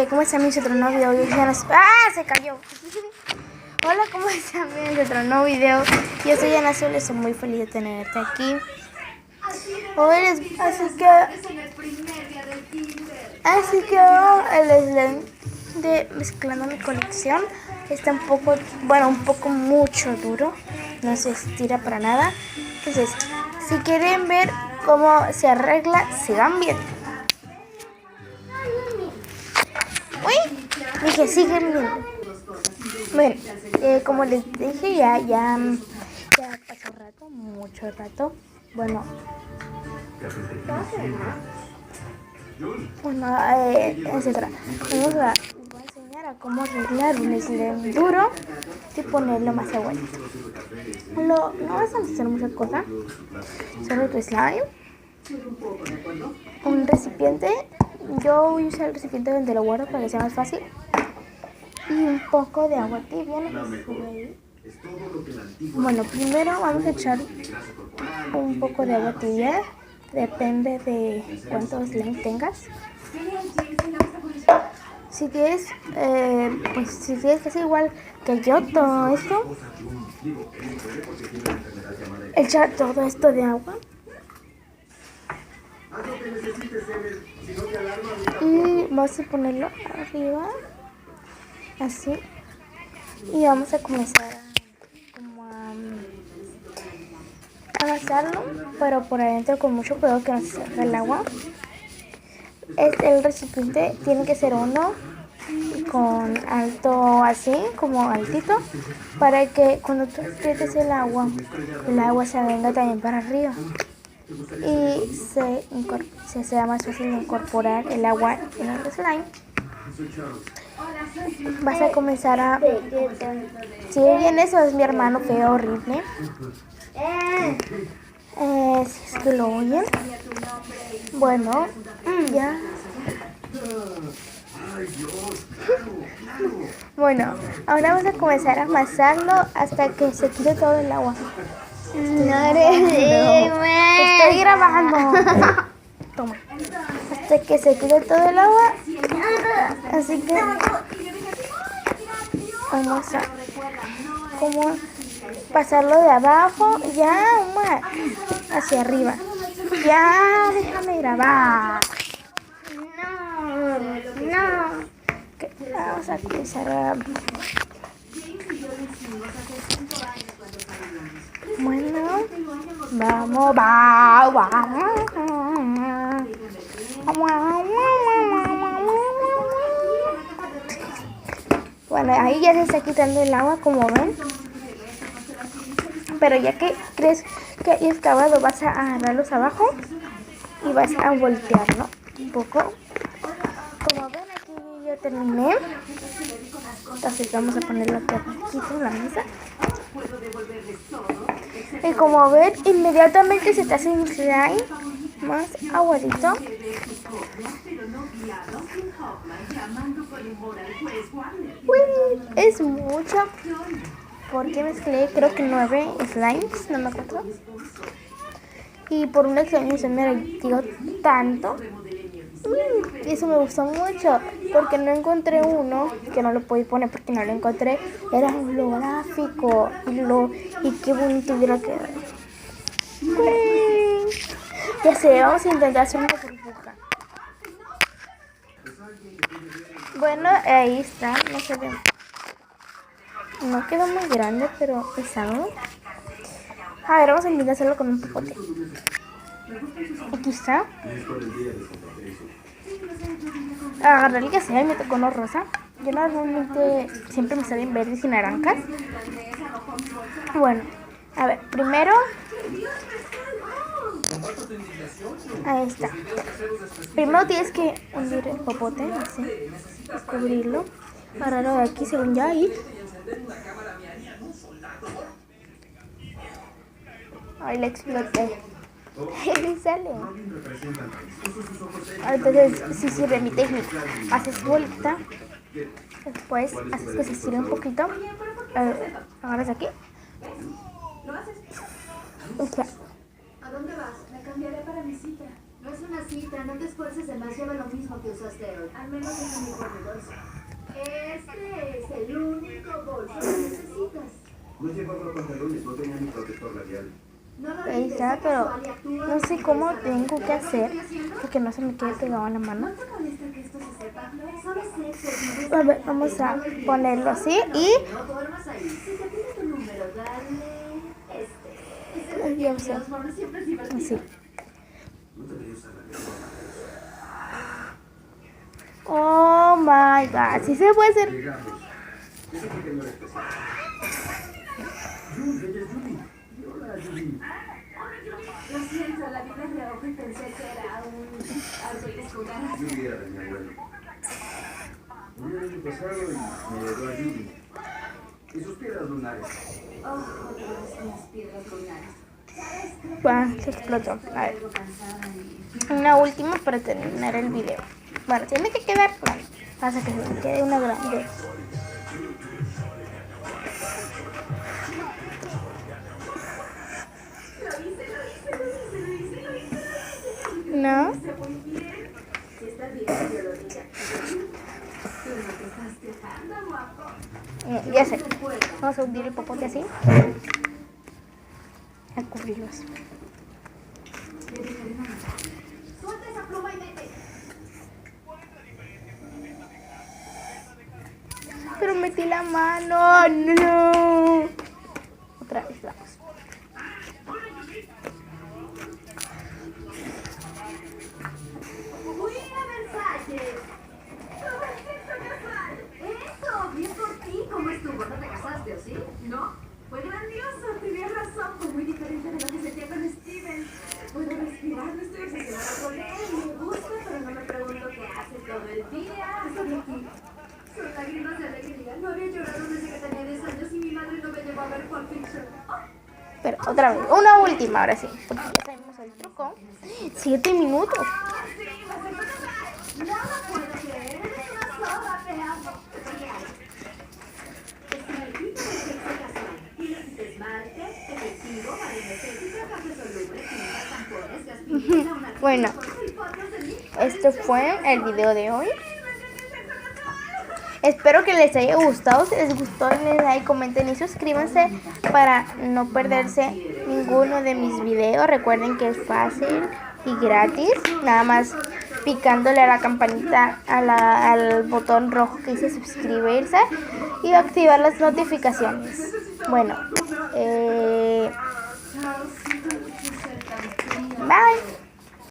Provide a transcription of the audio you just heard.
¿Cómo están mis otro nuevo video? ¡Ah! Se cayó. Hola, ¿cómo están mis otro nuevo video? Yo soy Ana Azul y estoy muy feliz de tenerte aquí. Así que el slime de mezclando mi colección está un poco mucho duro. No se estira para nada. Entonces, si quieren ver cómo se arregla, sigan viendo. Uy, dije, siguen viendo. Bueno, como les dije, ya pasó rato, mucho rato. Bueno, etcétera. Les voy a enseñar a cómo arreglar un slime duro y ponerlo más aguadito. No vas a hacer muchas cosas. Solo tu slime, un recipiente. Yo voy a usar el recipiente donde lo guardo para que sea más fácil. Y un poco de agua tibia. Bueno, primero vamos a echar un poco de agua tibia. Depende de cuántos slime tengas. Si quieres, si quieres que sea igual que yo, todo esto, echar todo esto de agua. Y vamos a ponerlo arriba, así. Y vamos a comenzar a amasarlo, pero por adentro con mucho cuidado que no se salga el agua. El recipiente tiene que ser uno con alto, así como altito, para que cuando tú aprietes el agua se venga también para arriba y sea más fácil de incorporar el agua en el slime. Vas a comenzar a... Si bien eso es mi hermano feo, horrible. Si es que lo oyen. Bueno, ya. Bueno, ahora vamos a comenzar a amasarlo hasta que se quite todo el agua. Estoy grabando. Toma. Hasta que se quite todo el agua. Así que vamos a pasarlo de abajo ya hacia arriba. Ya, déjame grabar. No. Okay, vamos a comenzar a... Bueno, vamos. Bueno, ahí ya se está quitando el agua, como ven. Pero ya que crees que hay acabado, vas a agarrarlos abajo y vas a voltearlo un poco. Como ven, aquí ya terminé. Entonces vamos a ponerlo aquí en la mesa. Y como ven, inmediatamente se te hace un slime más aguadito. Uy, es mucho, porque mezclé creo que 9 slimes, no me acuerdo. Y por una extraña se me dio tanto. Eso me gustó mucho, porque no encontré uno que no lo podía poner porque no lo encontré. Era holográfico y qué bonito hubiera quedado. Ya sé, vamos a intentar hacer una burbuja. Bueno, ahí está, no se ve. No quedó muy grande, pero es algo. A ver, vamos a intentar hacerlo con un popote. Aquí está. Agarré el que sea y me tocó uno rosa. Yo normalmente siempre me salen verdes y naranjas. Bueno, a ver, primero... Ahí está. Primero tienes que hundir el popote, así, cubrirlo. Agarrarlo de aquí según ya y... Ay, le exploté. Ahí sale. Entonces, si sirve mi técnica. Haces vuelta. Después haces que se estire un poquito. Agarras aquí. ¿A dónde vas? Me cambiaré para mi cita. No es una cita, no te esfuerces de más, lleva lo mismo que usaste hoy. Al menos es mi bolso. Este es el único bolso que necesitas. No llevaba pantalones, no tenía mi protector labial. No lo Ahí olvides, está, sé pero casual y actúa no sé como cómo quieres tengo hablar. que ¿Ves lo hacer estoy haciendo? porque no se me quede pegado en la mano. ¿No te molesta que esto se sepa? Solo es sexo. A ver, vamos a ponerlo así y No duermas ahí. Si te pide tu número, dale este. Es el ya de sé, los monos siempre es divertido. así. No debería usar la lengua. Oh my god, sí se puede hacer. Llegamos. Ese pequeño era especial. Judy, ella es Judy. Hola, Judy. Lo siento, la vida de ojo y pensé que era un arcoíris con ganas. Judy era de mi abuelo. Murió el año pasado y me heredó a Judy. Y sus piedras lunares. Oh, otra vez las piedras lunares. ¿Sabes? Creo que Se explotó. A ver, algo cansada y... una última para terminar el video. Bueno, tiene que quedar grande. Pasa que se me quede una grande. ¿No? Está muy bien. Si estás bien, yo lo diga. Tú no te estás quejando, guapo. Ya sé. Vamos a hundir el popote así. A cubrirlo así. Suelta esa pluma y vete. Pero metí la mano. No. Otra vez, vamos. Fui a Versalles. Tuve sexo casual. Eso, bien por ti. ¿Cómo estuvo? ¿No te casaste o sí? ¿No? Fue grandioso. Tenías razón. Fue muy diferente de lo que sentía con Steven. Puedo respirar. No estoy obsesionada con él. Me gusta, pero no me pregunto qué hace todo el día. Estoy aquí. Son lágrimas de alegría. No había llorado desde que tenía 10 años y mi madre no me llevó a ver Pulp Fiction. Pero otra vez, una última, ahora sí. Porque ya sabemos el truco. 7 minutos. Sí, la segunda vez. No lo puedo creer. Eres una soda, te amo. Esmaltito de sexo casual. Tienes de esmalte, efectivo, marinocéntrico, café soluble, tintas, tampones, gaspillina, una... Bueno, esto fue el video de hoy. Espero que les haya gustado. Si les gustó, denle like, comenten y suscríbanse para no perderse ninguno de mis videos. Recuerden que es fácil y gratis. Nada más picándole a la campanita, al botón rojo que dice suscribirse y activar las notificaciones. Bueno, bye.